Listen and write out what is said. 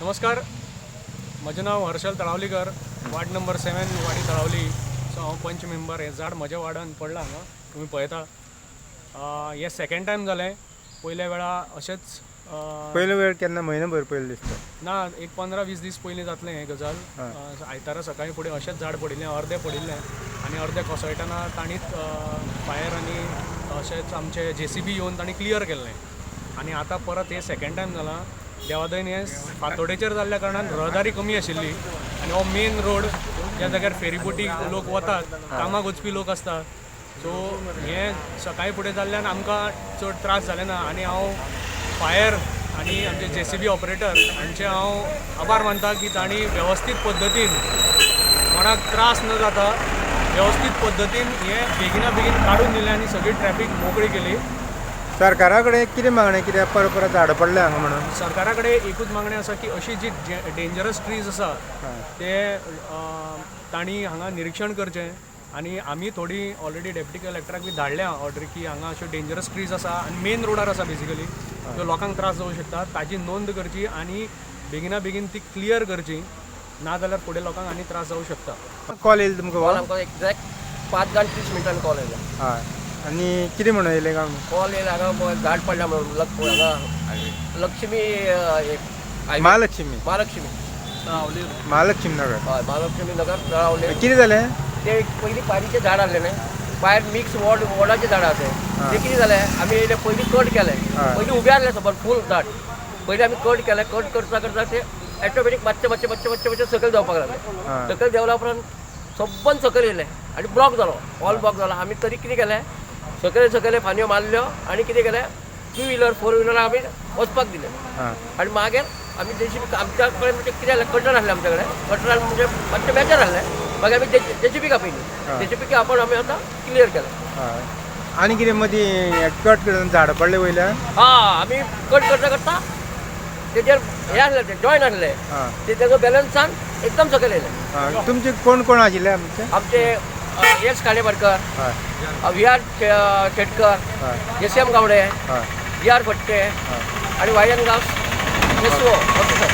नमस्कार, म्हजें नांव हर्षल तळावलीकर, वार्ड नंबर 7 वाडी तळावली. सो हांव पंच मेंबर. हें झाड म्हज्या वार्डान पडलां हांगा तुमी पळयता. हें सेकंड टायम जालें. पयल्या वेळा अशेंच पयलो वेळ केन्ना म्हयनोभर पयलीं दिसता ना, एक 15-20 दीस पयलीं जातलें हें गजाल. आयतारा सकाळीं फुडें अशेंच झाड पडिल्लें, अर्दें पडिल्लें आनी अर्दें कोसळटना तांणीच फायर आनी अशेंच आमचे JCB येवन तांणी क्लियर केल्लें. आनी आतां परत हें सेकंड टायम जालां. देवादयन हें फातोडेचेर जाल्ल्या कारणान रहदारी कमी आशिल्ली आनी हो मेन रोड ज्या जाग्यार फेरीबोटी लोक वतात, कामाक वचपी लोक आसता. सो हें सकाळीं फुडें जाल्ल्यान आमकां चड त्रास जाले ना आनी हांव फायर आनी आमचे JCB ऑपरेटर हांचे हांव आभार मानता की तांणी वेवस्थीत पद्दतीन कोणाक त्रास न जाता वेवस्थीत पद्दतीन हें बेगिना बेगीन काडून दिलें आनी सगळी ट्रॅफीक मोकळी केली. सरकारा कडेन कितें मागणें, कित्याक परत झाडां पडल्या हांगा म्हणून? सरकारा कडेन एकूच मागणें आसा की अशी जी डेंजरस ट्रीज आसा ते तांणी हांगा निरीक्षण करचें. आनी आमी थोडी ऑलरेडी डेप्युटी कलेक्टराक बी धाडल्या ऑर्डर की हांगा अश्यो डेंजरस ट्रीज आसा आनी मेन रोडार आसा बेसिकली, त्यो लोकांक त्रास जावंक शकता. ताची नोंद करची आनी बेगिना बेगीन ती क्लियर करची, नाजाल्यार फुडें लोकांक आनी त्रास जावंक शकता. कॉल येयलो तुमकां? कॉल आमकां एक्झॅक्ट 5 जाण 30 मिनटांनी कॉल येयला. हय. आनी कितें म्हणून येयलें काय? कॉल येयला हांगा झाड पडला म्हणून हांगा लक्ष्मी महालक्ष्मी महालक्ष्मी नगर. हय, महालक्ष्मी नगर तळावले. कितें जालें? ते पयलीं पारीचे झाड आहले न्हय, भायर मिक्स वॉर्डाचे झाड आसा ते कितें जालें, आमी येयले पयलीं कट केलें. पयलीं उबे आहले समज फूल झाड. पयलीं आमी कट केलें. कट करता करता ते ऑटोमॅटीक मातशें सकयल जावपाक लागलें. सकयल देंवल्या उपरांत सबंद सकयल येयलें आनी ब्लॉक जालो, ऑल ब्लॉक जालो. आमी तरी कितें केलें, सकयल फांद्यो मारल्यो आनी कितें केलें, 2 व्हिलर 4 व्हिलर आमी वचपाक दिलें. आनी मागीर आमी JCB आमच्या कडेन म्हणजे कितें जालें, कटर आहलें आमच्या कडेन. कटरान म्हणजे मातशें मेजर आहलें. मागीर आमी JCB आपयली. JCB आपोवन आमी आतां क्लियर केलें. आनी कितें मदीं कट करून झाडां पडले वयल्यान? आमी कट करता करता तेजेर हे आसलें, ते जॉयन आसले ते तेजो बॅलन्सान एकदम सकयल येयलें. तुमचे कोण कोण आशिल्ले आमचे S Khandeparkar, VR Shetkar, JCM Gawde, VR Phatte आनी वायन गांव SO ऑफिसर.